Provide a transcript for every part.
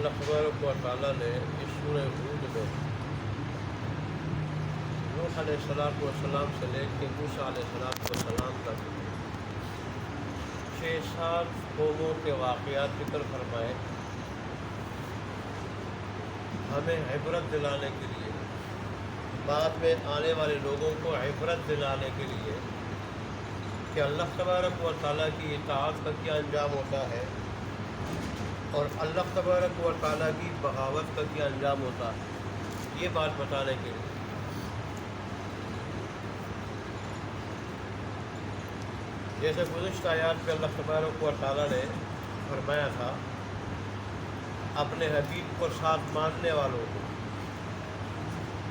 اللہ تبارک و تعالیٰ نے اس سورہ ہود میں نوح علیہ السلام سے لے کے موسیٰ علیہ السلام تک 6-7 قوموں کے واقعات ذکر فرمائے، ہمیں عبرت دلانے کے لیے، بعد میں آنے والے لوگوں کو عبرت دلانے کے لیے کہ اللہ تبارک و تعالیٰ کی اطاعت کا کیا انجام ہوتا ہے اور اللہ تبارک و تعالیٰ کی بغاوت کا کیا انجام ہوتا ہے، یہ بات بتانے کے لیے۔ جیسے گزشتہ آیات پہ اللہ تبارک و تعالیٰ نے فرمایا تھا اپنے حبیب کو ساتھ ماننے والوں کو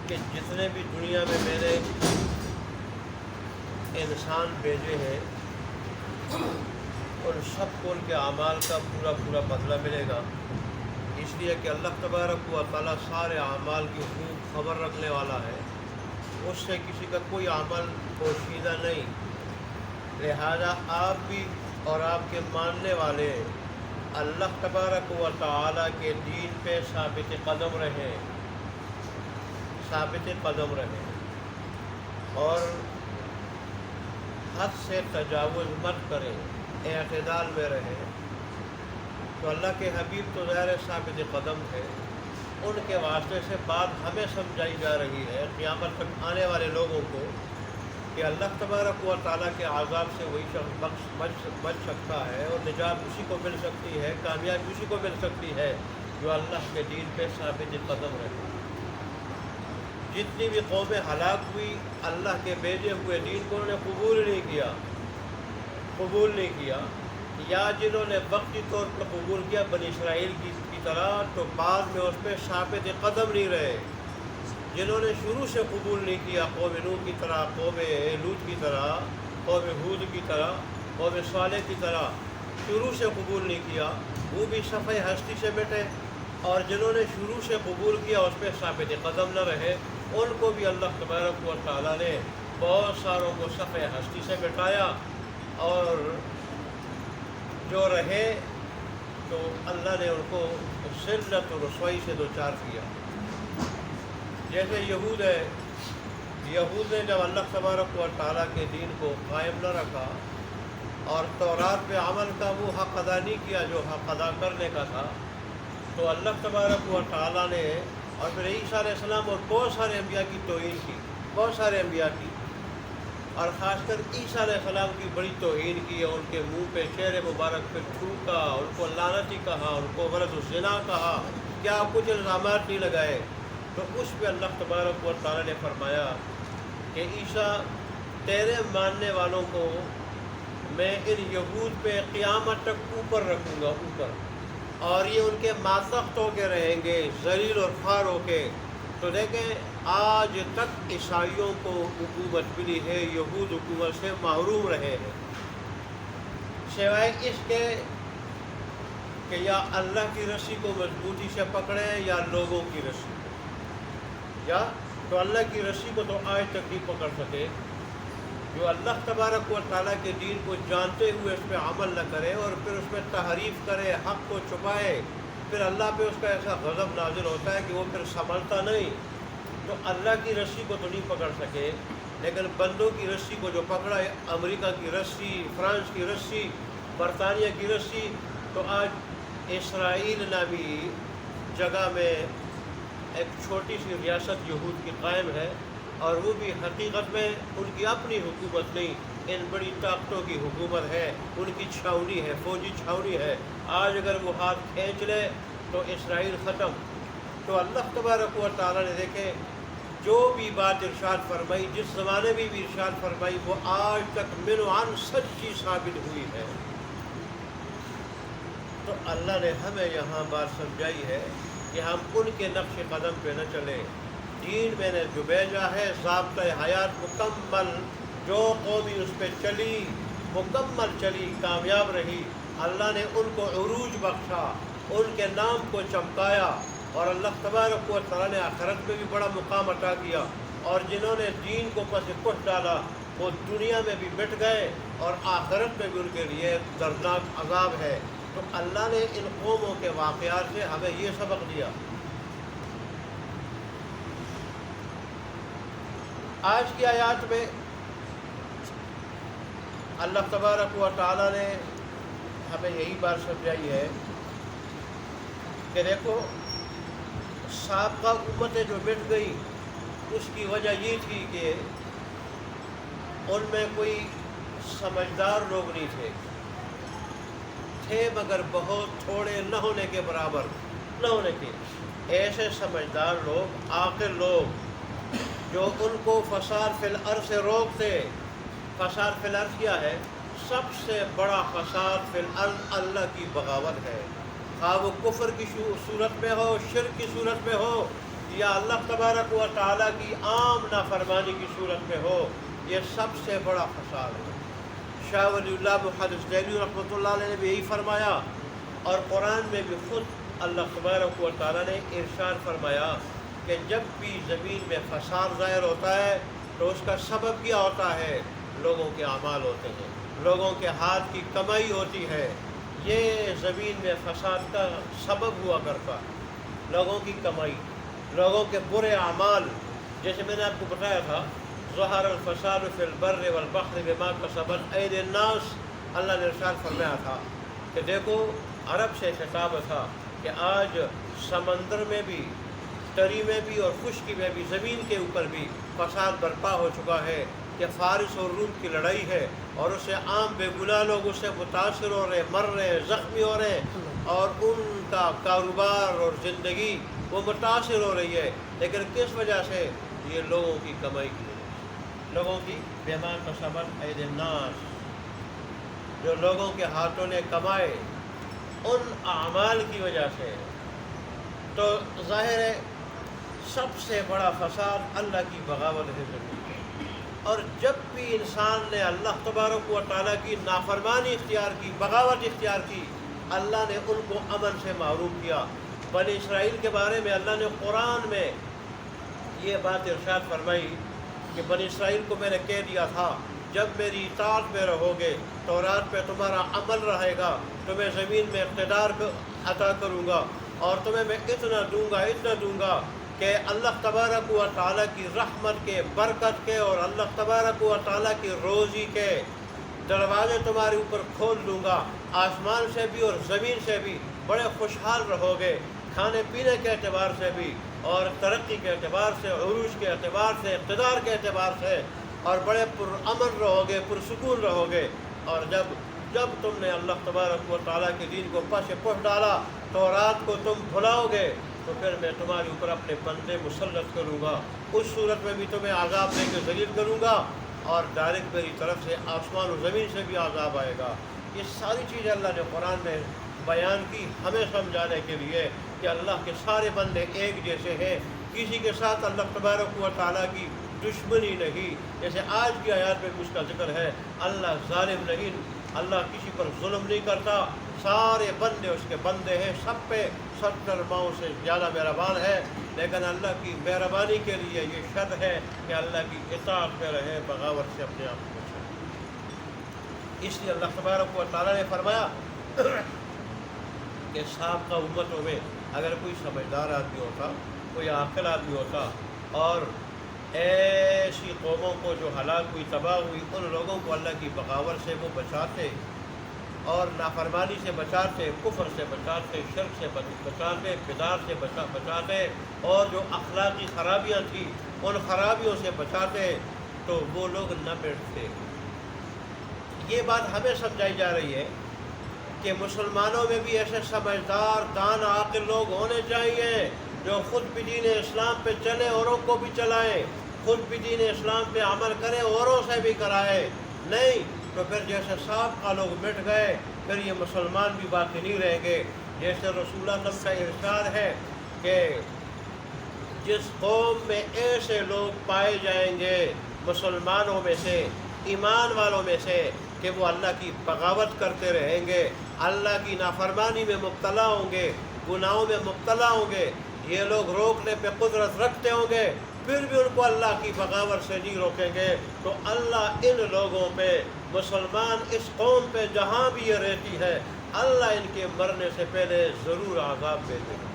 کہ جتنے بھی دنیا میں میں نے انسان بھیجے ہیں ان سب کو ان کے اعمال کا پورا بدلہ ملے گا، اس لیے کہ اللہ تبارک و تعالیٰ سارے اعمال کی خوب خبر رکھنے والا ہے، اس سے کسی کا کوئی عمل پوشیدہ نہیں، لہذا آپ بھی اور آپ کے ماننے والے اللہ تبارک و تعالیٰ کے دین پہ ثابت قدم رہیں اور حد سے تجاوز مت کریں، اعتدال میں رہیں۔ تو اللہ کے حبیب تو ظاہر ثابت قدم تھے، ان کے واسطے سے بات ہمیں سمجھائی جا رہی ہے قیامت تک آنے والے لوگوں کو کہ اللہ تبارک و تعالیٰ کے عذاب سے وہی شخص بچ سکتا ہے اور نجات اسی کو مل سکتی ہے، کامیابی اسی کو مل سکتی ہے جو اللہ کے دین پہ ثابت قدم رہے۔ جتنی بھی قومیں ہلاک ہوئی اللہ کے بھیجے ہوئے دین کو انہوں نے قبول نہیں کیا، یا جنہوں نے وقتی طور پر قبول کیا بنی اسرائیل کی طرح تو بعد میں اس پہ ثابت قدم نہیں رہے۔ جنہوں نے شروع سے قبول نہیں کیا قوم نوح کی طرح، قوم لوط کی طرح، قوم ہود کی طرح، قوم صالح کی طرح شروع سے قبول نہیں کیا، وہ بھی صفحہ ہستی سے بیٹھے، اور جنہوں نے شروع سے قبول کیا اس پہ ثابت قدم نہ رہے ان کو بھی اللہ تبارک و تعالیٰ نے بہت ساروں کو صفحہ ہستی سے بٹھایا، اور جو رہے تو اللہ نے ان کو ذلت و رسوائی سے دوچار کیا۔ جیسے یہود نے جب اللہ تبارک و تعالیٰ کے دین کو قائم نہ رکھا اور تورات پہ عمل کا وہ حق ادا نہیں کیا جو حق ادا کرنے کا تھا، تو اللہ تبارک و تعالیٰ نے اور پھر عیسیٰ علیہ السلام اور بہت سارے انبیاء کی توہین کی، بہت سارے انبیاء کی، اور خاص کر عیسیٰ علیہ السلام کی بڑی توہین کی، اور ان کے منہ پہ شعر مبارک پہ تھوکا، ان کو لعنتی کہا، ان کو ولد الزنا کہا، کیا کچھ الزامات نہیں لگائے۔ تو اس پہ اللہ تبارک و تعالیٰ نے فرمایا کہ عیسیٰ تیرے ماننے والوں کو میں ان یہود پہ قیامت تک اوپر رکھوں گا، اور یہ ان کے ماتحت ہو کے رہیں گے، ذلیل اور خوار ہو کے۔ تو دیکھیں آج تک عیسائیوں کو حکومت ملی ہے، یہود حکومت سے محروم رہے ہیں، سوائے اس کے کہ یا اللہ کی رسی کو مضبوطی سے پکڑیں یا لوگوں کی رسی کو، یا تو اللہ کی رسی کو تو آج تک نہیں پکڑ سکے۔ جو اللہ تبارک و تعالیٰ کے دین کو جانتے ہوئے اس پہ عمل نہ کرے اور پھر اس میں تحریف کرے، حق کو چھپائے، پھر اللہ پہ اس کا ایسا غضب نازل ہوتا ہے کہ وہ پھر سنبھلتا نہیں۔ تو اللہ کی رسی کو تو نہیں پکڑ سکے، لیکن بندوں کی رسی کو جو پکڑا ہے، امریکہ کی رسی، فرانس کی رسی، برطانیہ کی رسی، تو آج اسرائیل نامی جگہ میں ایک چھوٹی سی ریاست یہود کی قائم ہے، اور وہ بھی حقیقت میں ان کی اپنی حکومت نہیں، ان بڑی طاقتوں کی حکومت ہے، ان کی چھاؤنی ہے، فوجی چھاؤنی ہے۔ آج اگر وہ ہاتھ کھینچ لے تو اسرائیل ختم۔ تو اللہ تبارک و تعالیٰ نے دیکھے جو بھی بات ارشاد فرمائی، جس زمانے میں بھی ارشاد فرمائی، وہ آج تک منوعاً سچی ثابت ہوئی ہے۔ تو اللہ نے ہمیں یہاں بات سمجھائی ہے کہ ہم ان کے نقش قدم پہ نہ چلیں۔ دین میں نے جو بھیجا ہے ضابطۂ حیات مکمل، جو قومی اس پہ چلی، مکمل چلی، کامیاب رہی، اللہ نے ان کو عروج بخشا، ان کے نام کو چمکایا، اور اللہ تبارک و تعالیٰ نے آخرت میں بھی بڑا مقام عطا کیا۔ اور جنہوں نے دین کو پس پش ڈالا وہ دنیا میں بھی مٹ گئے، اور آخرت میں بھی ان کے لیے دردناک عذاب ہے۔ تو اللہ نے ان قوموں کے واقعات سے ہمیں یہ سبق دیا۔ آج کی آیات میں اللہ تبارک و تعالیٰ نے ہمیں یہی بات سمجھائی ہے کہ دیکھو سابقہ امتیں جو مٹ گئی اس کی وجہ یہ تھی کہ ان میں کوئی سمجھدار لوگ نہیں تھے مگر بہت تھوڑے نہ ہونے کے برابر نہ ہونے کے ایسے سمجھدار لوگ، عاقل لوگ جو ان کو فساد فی الارض سے روکتے۔ فساد فی الارض کیا ہے؟ سب سے بڑا فساد فی الارض اللہ کی بغاوت ہے، خواہ وہ کفر کی صورت میں ہو، شرک کی صورت میں ہو، یا اللہ تبارک و تعالیٰ کی عام نافرمانی کی صورت میں ہو، یہ سب سے بڑا فساد ہے۔ شاہ ولی اللہ محدث دہلوی رحمۃ اللہ علیہ نے بھی یہی فرمایا، اور قرآن میں بھی خود اللہ تبارک و تعالیٰ نے ارشاد فرمایا کہ جب بھی زمین میں فساد ظاہر ہوتا ہے تو اس کا سبب کیا ہوتا ہے؟ لوگوں کے اعمال ہوتے ہیں، لوگوں کے ہاتھ کی کمائی ہوتی ہے، یہ زمین میں فساد کا سبب ہوا کرتا ہے، لوگوں کی کمائی، لوگوں کے برے اعمال۔ جیسے میں نے آپ کو بتایا تھا ظہر الفساد فی البر والبحر بما کسبت ایدی الناس، اللہ نے ارشاد فرمایا تھا کہ دیکھو عرب سے خطاب تھا کہ آج سمندر میں بھی، تری میں بھی اور خشکی میں بھی، زمین کے اوپر بھی فساد برپا ہو چکا ہے کہ فارس اور روم کی لڑائی ہے، اور اس سے عام بے گناہ لوگ اس سے متاثر ہو رہے ہیں، مر رہے ہیں، زخمی ہو رہے ہیں، اور ان کا کاروبار اور زندگی وہ متاثر ہو رہی ہے، لیکن کس وجہ سے؟ یہ لوگوں کی کمائی کی وجہ سے، لوگوں کی بما کسبت ایدی الناس، جو لوگوں کے ہاتھوں نے کمائے ان اعمال کی وجہ سے۔ تو ظاہر ہے سب سے بڑا فساد اللہ کی بغاوت ہے زمین میں، اور جب بھی انسان نے اللہ تبارک و تعالیٰ کی نافرمانی اختیار کی، بغاوت اختیار کی، اللہ نے ان کو امن سے محروم کیا۔ بنی اسرائیل کے بارے میں اللہ نے قرآن میں یہ بات ارشاد فرمائی کہ بنی اسرائیل کو میں نے کہہ دیا تھا جب میری اطاعت میں رہو گے، تورات پہ تمہارا عمل رہے گا، تمہیں زمین میں اقتدار عطا کروں گا، اور تمہیں میں اتنا دوں گا کہ اللہ تبارک و تعالیٰ کی رحمت کے، برکت کے، اور اللہ تبارک و تعالیٰ کی روزی کے دروازے تمہارے اوپر کھول دوں گا، آسمان سے بھی اور زمین سے بھی بڑے خوشحال رہو گے، کھانے پینے کے اعتبار سے بھی، اور ترقی کے اعتبار سے، عروج کے اعتبار سے، اقتدار کے اعتبار سے، اور بڑے پرامن رہو گے، پرسکون رہو گے۔ اور جب تم نے اللہ تبارک و تعالیٰ کے دین کو پس پش ڈالا، تورات کو تم بھلاؤ گے، تو پھر میں تمہارے اوپر اپنے بندے مسلط کروں گا، اس صورت میں بھی تمہیں عذاب دے کے ذلیل کروں گا، اور ڈائریکٹ میری طرف سے آسمان و زمین سے بھی عذاب آئے گا۔ یہ ساری چیزیں اللہ نے قرآن میں بیان کی ہمیں سمجھانے کے لیے کہ اللہ کے سارے بندے ایک جیسے ہیں، کسی کے ساتھ اللہ تبارک و تعالیٰ کی دشمنی نہیں۔ جیسے آج کی آیات میں بھی اس کا ذکر ہے، اللہ ظالم نہیں، اللہ کسی پر ظلم نہیں کرتا، سارے بندے اس کے بندے ہیں، سب پہ 70 ماؤں سے زیادہ مہربان ہے، لیکن اللہ کی مہربانی کے لیے یہ شرط ہے کہ اللہ کی اطاعت میں رہے، بغاوت سے اپنے آپ کو بچائے۔ اس لیے اللہ تبارک و تعالیٰ نے فرمایا کہ سابقہ امتوں میں اگر کوئی سمجھدار آدمی ہوتا، کوئی عاقل آدمی ہوتا، اور ایسی قوموں کو جو ہلاک ہوئی، تباہ ہوئی، ان لوگوں کو اللہ کی بغاوت سے وہ بچاتے، اور نافرمانی سے بچاتے، کفر سے بچاتے، شرک سے بچاتے، بدعت سے بچاتے، اور جو اخلاقی خرابیاں تھیں ان خرابیوں سے بچاتے، تو وہ لوگ نہ مٹتے۔ یہ بات ہمیں سمجھائی جا رہی ہے کہ مسلمانوں میں بھی ایسے سمجھدار، دان، عاقل لوگ ہونے چاہیے جو خود بھی دین اسلام پہ چلے، اوروں کو بھی چلائے، خود بھی دین اسلام پہ عمل کرے، اوروں سے بھی کرائے۔ نہیں تو پھر جیسے سابقہ لوگ مٹ گئے، پھر یہ مسلمان بھی باقی نہیں رہیں گے۔ جیسے رسول اللہ صلی اللہ علیہ وسلم کا ارشاد ہے کہ جس قوم میں ایسے لوگ پائے جائیں گے مسلمانوں میں سے، ایمان والوں میں سے، کہ وہ اللہ کی بغاوت کرتے رہیں گے، اللہ کی نافرمانی میں مبتلا ہوں گے، گناہوں میں مبتلا ہوں گے، یہ لوگ روکنے پہ قدرت رکھتے ہوں گے، پھر بھی ان کو اللہ کی بغاوت سے نہیں روکیں گے، تو اللہ ان لوگوں پہ، مسلمان اس قوم پہ جہاں بھی یہ رہتی ہے، اللہ ان کے مرنے سے پہلے ضرور عذاب بھیجے گا،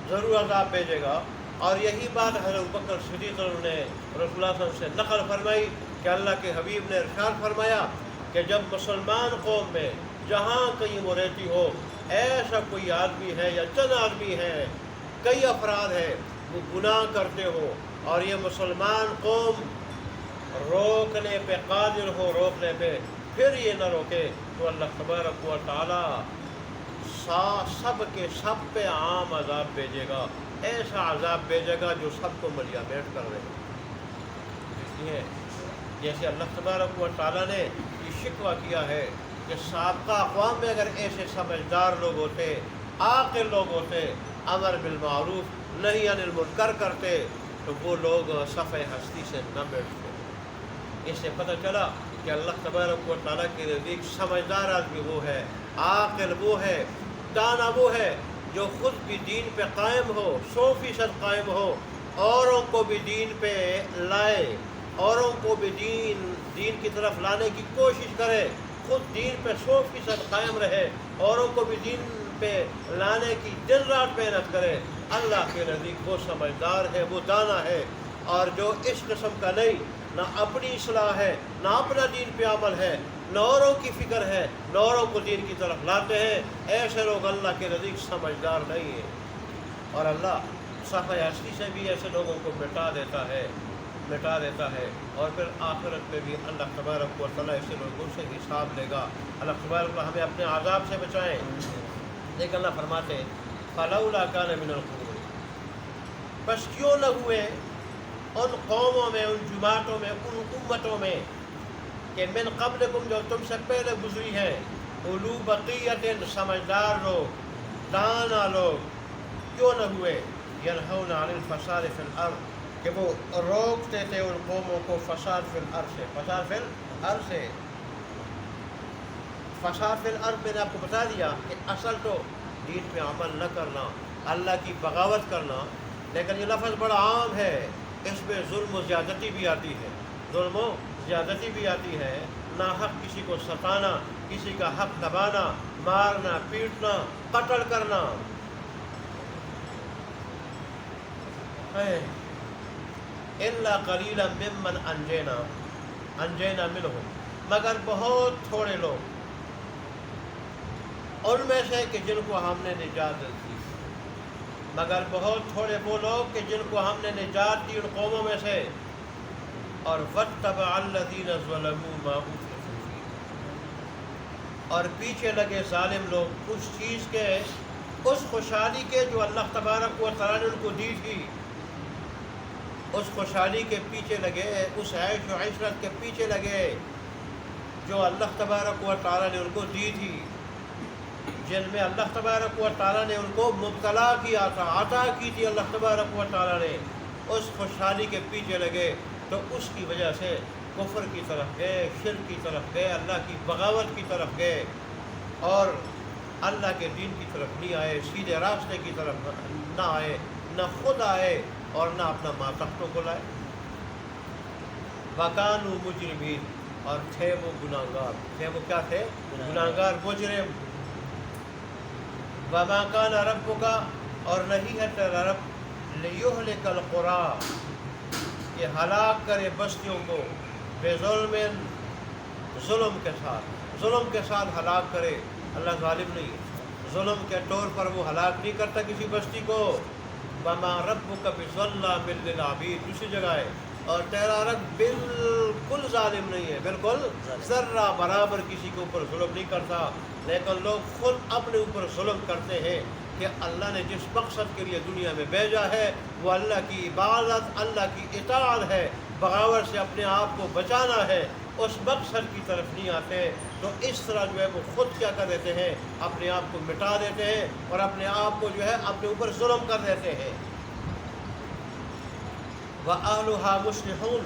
ضرور عذاب بھیجے گا۔ اور یہی بات حضرت ابوبکر صدیق نے رسول اللہ صلی اللہ علیہ وسلم سے نقل فرمائی کہ اللہ کے حبیب نے ارشاد فرمایا کہ جب مسلمان قوم میں جہاں کہیں وہ رہتی ہو ایسا کوئی آدمی ہے یا چند آدمی ہے، کئی افراد ہیں، وہ گناہ کرتے ہو اور یہ مسلمان قوم روکنے پہ قادر ہو، روکنے پہ پھر یہ نہ روکے، تو اللہ تبارک و تعالیٰ سب کے سب پہ عام عذاب بھیجے گا، ایسا عذاب بھیجے گا جو سب کو ملیا میٹ کر دے گا۔ اس لیے جیسے اللہ تبارک و تعالیٰ نے یہ شکوہ کیا ہے کہ سابقہ اقوام میں اگر ایسے سمجھدار لوگ ہوتے، عاقل لوگ ہوتے، امر بالمعروف نہی عن المنکر کرتے، تو وہ لوگ صفحہ ہستی سے نہ بیٹھتے۔ اس سے پتہ چلا کہ اللہ تبارک و تعالیٰ کے نزدیک سمجھدار آدمی وہ ہے، عاقل وہ ہے، دانا وہ ہے جو خود بھی دین پہ قائم ہو، 100% قائم ہو، اوروں کو بھی دین پہ لائے، اوروں کو بھی دین کی طرف لانے کی کوشش کرے، خود دین پہ 100% قائم رہے، اوروں کو بھی دین پہ لانے کی دن رات محنت کرے۔ اللہ کے نزدیک وہ سمجھدار ہے، وہ دانا ہے۔ اور جو اس قسم کا نہیں، نہ اپنی اصلاح ہے، نہ اپنا دین پہ عمل ہے، نہ اوروں کی فکر ہے، نہ اوروں کو دین کی طرف لاتے ہیں، ایسے لوگ اللہ کے نزدیک سمجھدار نہیں ہیں۔ اور اللہ صفحہ ہستی سے بھی ایسے لوگوں کو مٹا دیتا ہے اور پھر آخرت میں بھی اللہ تبارک و تعالیٰ ایسے لوگوں سے حساب لے گا۔ اللہ تبارک و تعالیٰ ہمیں اپنے عذاب سے بچائیں۔ لیکن اللہ فرماتے ہیں فَلَوْلَا كَانَ مِنَ الْقُرُونِ، بس کیوں نہ ہوئے ان قوموں میں، ان جماعتوں میں، ان امتوں میں کہ من قبلکم جو تم سے پہلے گزری ہیں، اولو بقیت، سمجھدار لوگ، دانا لوگ، کیوں نہ ہوئے ینہون عن الفساد فی الارض، کہ وہ روکتے تھے ان قوموں کو فساد فی الارض سے۔ فساد فی الارض سے، فساد فی الارض میں نے آپ کو بتا دیا کہ اصل تو دین پہ عمل نہ کرنا، اللہ کی بغاوت کرنا، لیکن یہ لفظ بڑا عام ہے، اس میں ظلم و زیادتی بھی آتی ہے، ظلم و زیادتی بھی آتی ہے، ناحق کسی کو ستانا، کسی کا حق دبانا، مارنا، پیٹنا، قتل کرنا۔ الا قلیلا ممن انجینا منہم، مگر بہت تھوڑے لوگ ان میں سے کہ جن کو ہم نے نجات دی، مگر بہت تھوڑے وہ لوگ کہ جن کو ہم نے نجات دی ان قوموں میں سے۔ اور وَاتَّبَعَ الَّذِينَ ظَلَمُوا مَا أُتْرِفُوا فِيهِ، اور پیچھے لگے ظالم لوگ اس چیز کے، اس خوشحالی کے جو اللہ تبارک و تعالیٰ نے ان کو دی تھی، اس خوشحالی کے پیچھے لگے، اس عیش و عشرت کے پیچھے لگے جو اللہ تبارک و تعالیٰ نے ان کو دی تھی، جن میں اللہ تبارک و تعالیٰ نے ان کو مبتلا کیا تھا، عطا کی تھی اللہ تبارک و تعالیٰ نے، اس خوشحالی کے پیچھے لگے تو اس کی وجہ سے کفر کی طرف گئے، شرک کی طرف گئے، اللہ کی بغاوت کی طرف گئے، اور اللہ کے دین کی طرف نہیں آئے، سیدھے راستے کی طرف نہ آئے، نہ خود آئے اور نہ اپنا ماتحتوں کو لائے۔ وَكَانُوا مُجْرِمِينَ، اور تھے وہ گناہگار، تھے وہ کیا تھے؟ گناہگار، مجرم۔ وَمَا كَانَ رَبُّكَ، اور نہیں ہے تیرا رب، لِيُهْلِكَ الْقُرَىٰ، کہ ہلاک کرے بستیوں کو، بے ظلم، ظلم کے ساتھ ہلاک کرے۔ اللہ ظالم نہیں ہے، ظلم کے طور پر وہ ہلاک نہیں کرتا کسی بستی کو۔ وَمَا رَبُّكَ بِظَلَّامٍ لِّلْعَبِيدِ، دوسری جگہ ہے، اور تیرا رب بالکل ظالم نہیں ہے، بالکل ذرہ برابر کسی کے اوپر ظلم نہیں کرتا، لیکن لوگ خود اپنے اوپر ظلم کرتے ہیں کہ اللہ نے جس مقصد کے لیے دنیا میں بھیجا ہے وہ اللہ کی عبادت، اللہ کی اطاعت ہے، بغاوت سے اپنے آپ کو بچانا ہے، اس مقصد کی طرف نہیں آتے، تو اس طرح جو ہے وہ خود کیا کر دیتے ہیں، اپنے آپ کو مٹا دیتے ہیں اور اپنے آپ کو جو ہے اپنے اوپر ظلم کر دیتے ہیں۔ وَأَهْلُهَا مُصْلِحُونَ،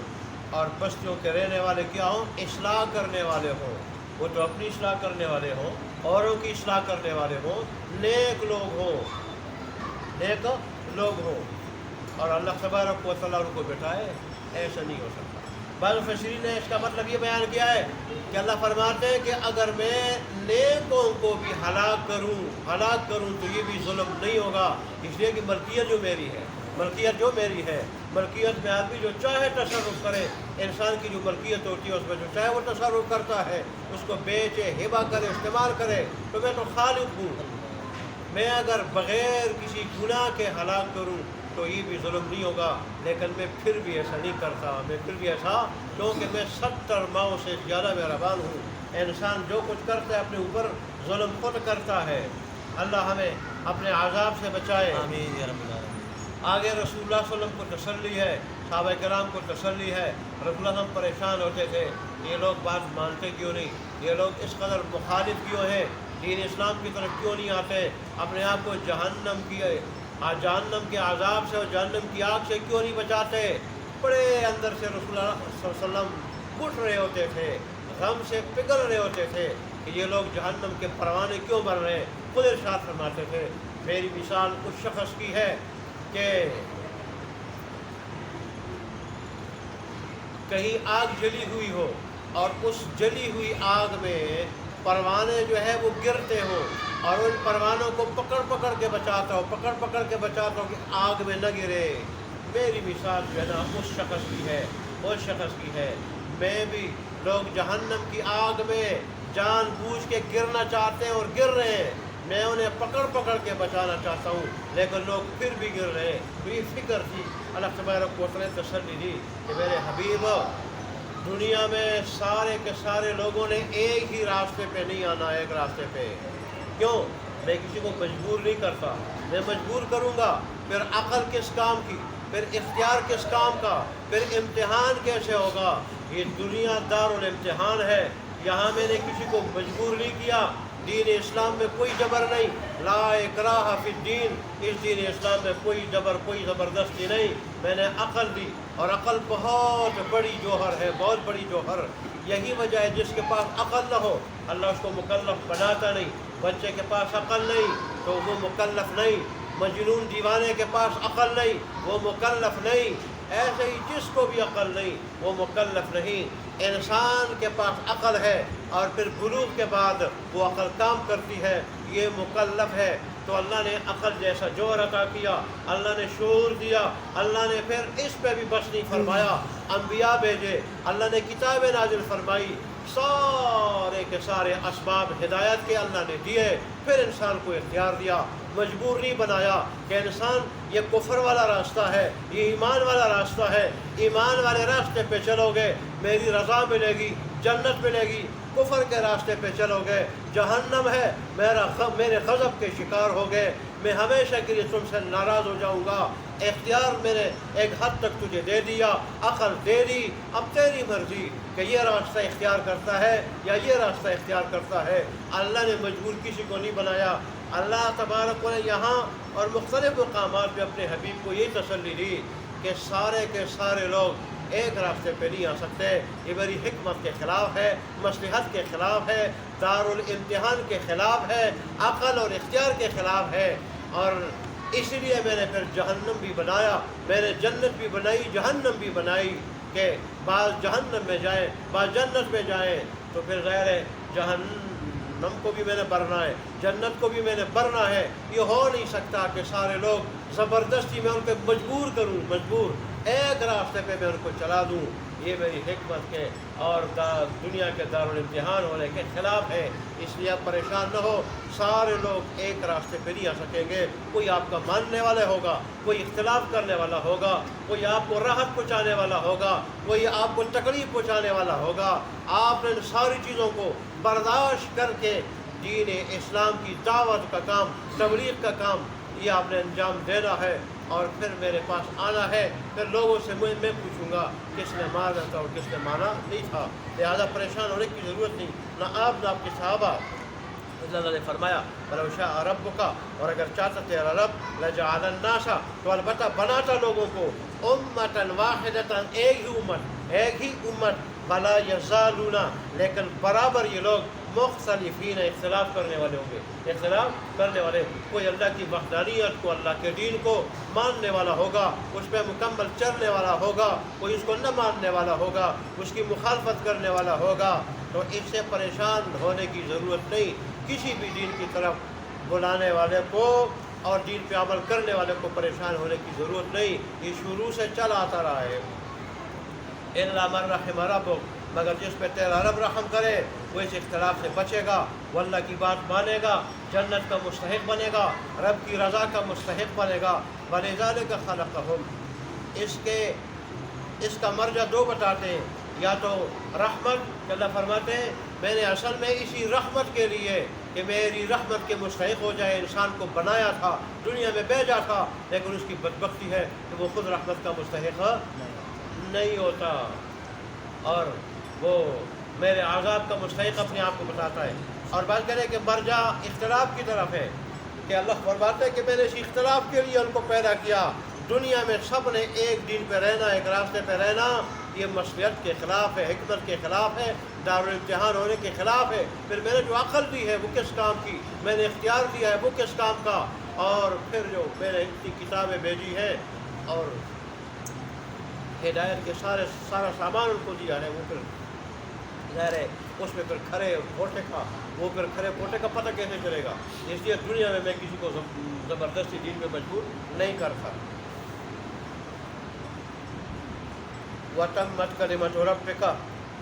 اور بستیوں کے رہنے والے کیا ہوں؟ اصلاح کرنے والے ہوں، وہ تو اپنی اصلاح کرنے والے ہوں، اوروں کی اصلاح کرنے والے ہوں، نیک لوگ ہوں، اور اللہ تبارک و تعالیٰ ان کو بٹھائے، ایسا نہیں ہو سکتا۔ بعض مفسرین نے اس کا مطلب یہ بیان کیا ہے کہ اللہ فرماتے ہیں کہ اگر میں نیکوں کو بھی ہلاک کروں تو یہ بھی ظلم نہیں ہوگا، اس لیے کہ ملکیت جو میری ہے، ملکیت میں آدمی جو چاہے تصرف کرے، انسان کی جو ملکیت ہوتی ہے اس میں جو چاہے وہ تصرف کرتا ہے، اس کو بیچے، ہبہ کرے، استعمال کرے، تو میں تو خالق ہوں۔ میں اگر بغیر کسی گناہ کے ہلاک کروں تو یہ بھی ظلم نہیں ہوگا، لیکن میں پھر بھی ایسا نہیں کرتا، کیونکہ میں 70 ماؤں سے زیادہ مہربان ہوں۔ انسان جو کچھ کرتا ہے اپنے اوپر ظلم خود کرتا ہے۔ اللہ ہمیں اپنے عذاب سے بچائے، آمین یا رب العالمین۔ آگے رسول اللہ صلی اللہ علیہ وسلم کو تسلی ہے، صحابہ کرام کو تسلی ہے۔ رسول اللہ ہم پریشان ہوتے تھے، یہ لوگ بات مانتے کیوں نہیں، یہ لوگ اس قدر مخالف کیوں ہیں، دین اسلام کی طرف کیوں نہیں آتے، اپنے آپ کو جہنم کے عذاب سے اور جہنم کی آگ سے کیوں نہیں بچاتے۔ بڑے اندر سے رسول اللہ صلی اللہ علیہ وسلم اٹھ رہے ہوتے تھے، غم سے پگھل رہے ہوتے تھے کہ یہ لوگ جہنم کے پروانے کیوں بن رہے ہیں۔ خود ارشاد فرماتے تھے، میری مثال اس شخص کی ہے کہ کہیں آگ جلی ہوئی ہو اور اس جلی ہوئی آگ میں پروانے جو ہے وہ گرتے ہوں اور ان پروانوں کو پکڑ کے بچاتا ہو کہ آگ میں نہ گرے۔ میری مثال جو ہے نا اس شخص کی ہے۔ میں بھی لوگ جہنم کی آگ میں جان بوجھ کے گرنا چاہتے ہیں اور گر رہے ہیں، میں انہیں پکڑ کے بچانا چاہتا ہوں، لیکن لوگ پھر بھی گر رہے ہیں۔ تو یہ فکر تھی، اللہ تبارک و تعالیٰ نے تسلی دی کہ میرے حبیب، دنیا میں سارے کے سارے لوگوں نے ایک ہی راستے پہ نہیں آنا، ایک راستے پہ۔ کیوں؟ میں کسی کو مجبور نہیں کرتا، میں مجبور کروں گا پھر عقل کس کام کی، پھر اختیار کس کام کا، پھر امتحان کیسے ہوگا۔ یہ دنیا دارالامتحان ہے، یہاں میں نے کسی کو مجبور نہیں کیا۔ دین اسلام میں کوئی جبر نہیں، لا اکراہ فی الدین، اس دین اسلام میں کوئی جبر، کوئی زبردستی نہیں۔ میں نے عقل دی، اور عقل بہت بڑی جوہر ہے، بہت بڑی جوہر۔ یہی وجہ ہے جس کے پاس عقل نہ ہو اللہ اس کو مکلف بناتا نہیں۔ بچے کے پاس عقل نہیں تو وہ مکلف نہیں، مجنون دیوانے کے پاس عقل نہیں وہ مکلف نہیں، ایسے ہی جس کو بھی عقل نہیں وہ مکلف نہیں۔ انسان کے پاس عقل ہے اور پھر بلوغ کے بعد وہ عقل کام کرتی ہے، یہ مکلف ہے۔ تو اللہ نے عقل جیسا جوہر عطا کیا، اللہ نے شعور دیا، اللہ نے پھر اس پہ بھی بس نہیں فرمایا، انبیاء بھیجے، اللہ نے کتابیں نازل فرمائی، سارے کے سارے اسباب ہدایت کے اللہ نے دیے، پھر انسان کو اختیار دیا، مجبور نہیں بنایا کہ انسان یہ کفر والا راستہ ہے، یہ ایمان والا راستہ ہے، ایمان والے راستے پہ چلو گے میری رضا ملے گی، جنت ملے گی، کفر کے راستے پہ چلو گے جہنم ہے، میرے غضب کے شکار ہو گئے، میں ہمیشہ کے لیے تم سے ناراض ہو جاؤں گا۔ اختیار میں نے ایک حد تک تجھے دے دیا، عقل دے دی، اب تیری مرضی کہ یہ راستہ اختیار کرتا ہے یا یہ راستہ اختیار کرتا ہے۔ اللہ نے مجبور کسی کو نہیں بنایا۔ اللہ تبارک و تعالی یہاں اور مختلف مقامات پہ اپنے حبیب کو یہ تسلی دی کہ سارے کے سارے لوگ ایک راستے پہ نہیں آ سکتے، یہ میری حکمت کے خلاف ہے، مصلحت کے خلاف ہے، دارالامتحان کے خلاف ہے، عقل اور اختیار کے خلاف ہے، اور اس لیے میں نے پھر جہنم بھی بنایا، میں نے جنت بھی بنائی، جہنم بھی بنائی کہ بعض جہنم میں جائیں، بعض جنت میں جائیں، تو پھر غیر ہے جہنم کو بھی میں نے بھرنا ہے، جنت کو بھی میں نے بھرنا ہے۔ یہ ہو نہیں سکتا کہ سارے لوگ زبردستی میں ان کو مجبور ایک راستے پہ میں ان کو چلا دوں، یہ میری حکمت کے اور دنیا کے دارالامتحان ہونے کے خلاف ہے۔ اس لیے آپ پریشان نہ ہو، سارے لوگ ایک راستے پہ نہیں آ سکیں گے، کوئی آپ کا ماننے والا ہوگا، کوئی اختلاف کرنے والا ہوگا، کوئی آپ کو راحت پہنچانے والا ہوگا، کوئی آپ کو تکلیف پہنچانے والا ہوگا۔ آپ نے ان ساری چیزوں کو برداشت کر کے دین اسلام کی دعوت کا کام، تبلیغ کا کام یہ آپ نے انجام دینا ہے، اور پھر میرے پاس آنا ہے، پھر لوگوں سے میں پوچھوں گا کس نے مانا تھا اور کس نے مانا نہیں تھا۔ لہذا پریشان ہونے کی ضرورت نہیں، نہ آپ نہ آپ کے صحابہ۔ اللہ نے فرمایا وَلَوْ شَاءَ رَبُّكَ، اور اگر چاہتا تیرا رب لَجَعَلَ النَّاسَ، تو البتہ بناتا لوگوں کو أُمَّةً وَاحِدَةً، ایک ہی امت، وَلَا يَزَالُونَ، لیکن برابر یہ لوگ مختلفین اختلاف کرنے والے ہوں گے، اختلاف کرنے والے. کوئی اللہ کی وحدانیت کو، اللہ کے دین کو ماننے والا ہوگا، اس پہ مکمل چلنے والا ہوگا، کوئی اس کو نہ ماننے والا ہوگا، اس کی مخالفت کرنے والا ہوگا. تو اس سے پریشان ہونے کی ضرورت نہیں. کسی بھی دین کی طرف بلانے والے کو اور دین پہ عمل کرنے والے کو پریشان ہونے کی ضرورت نہیں. یہ شروع سے چل آتا رہا ہے. الا من رحم ربک، مگر جس پہ تیرا رب رحم کرے وہ اس اختلاف سے بچے گا، وہ اللہ کی بات مانے گا، جنت کا مستحق بنے گا، رب کی رضا کا مستحق بنے گا. وَلِذَلِكَ خَلَقَهُمْ. اس کا مرجع دو بتاتے ہیں، یا تو رحمت کہ اللہ فرماتے ہیں میں نے اصل میں اسی رحمت کے لیے کہ میری رحمت کے مستحق ہو جائے انسان کو بنایا تھا، دنیا میں بھیجا تھا، لیکن اس کی بدبختی ہے کہ وہ خود رحمت کا مستحق نہیں ہوتا اور وہ میرے عذاب کا مستحق اپنے آپ کو بتاتا ہے. اور بات کریں کہ مرجع اختلاف کی طرف ہے کہ اللہ فرماتے ہیں کہ میں نے اس اختلاف کے لیے ان کو پیدا کیا. دنیا میں سب نے ایک دین پہ رہنا، ایک راستے پہ رہنا، یہ مصلحت کے خلاف ہے، حکمت کے خلاف ہے، دارالامتحان ہونے کے خلاف ہے. پھر میں نے جو عقل دی ہے وہ کس کام کی، میں نے اختیار دیا ہے وہ کس کام کا، اور پھر جو میں نے اتنی کتابیں بھیجی ہے اور ہدایت کے سارا سامان ان کو دیا ہے، وہ پھر ظاہر ہے اس میں پھر کھرے پوٹے کا پتہ کیسے چلے گا. اس لیے دنیا میں کسی کو زبردستی دین میں مجبور نہیں کرتا. وَتَمَّتْ كَلِمَةُ رَبِّكَ،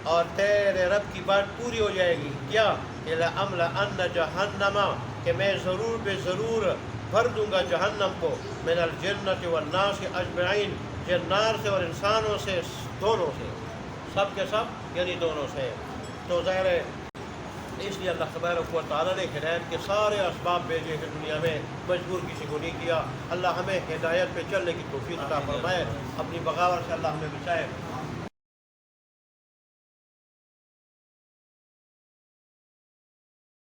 اور تیرے رب کی بات پوری ہو جائے گی. کیا؟ لَأَمْلَأَنَّ جَهَنَّمَ، کہ میں ضرور بے ضرور بھر دوں گا جہنم کو، مِنَ الْجِنَّةِ وَالنَّاسِ أَجْمَعِينَ، جنات سے اور انسانوں سے، دونوں سے، سب کے سب یعنی دونوں سے. تو ظاہر ہے اس لیے اللہ تبارک و تعالیٰ نے ہدایت کے سارے اسباب بھیجے ہیں دنیا میں، مجبور کسی کو نہیں کیا. اللہ ہمیں ہدایت پہ چلنے کی توفیق عطا فرمائے، اپنی بغاوت سے اللہ ہمیں بچائے.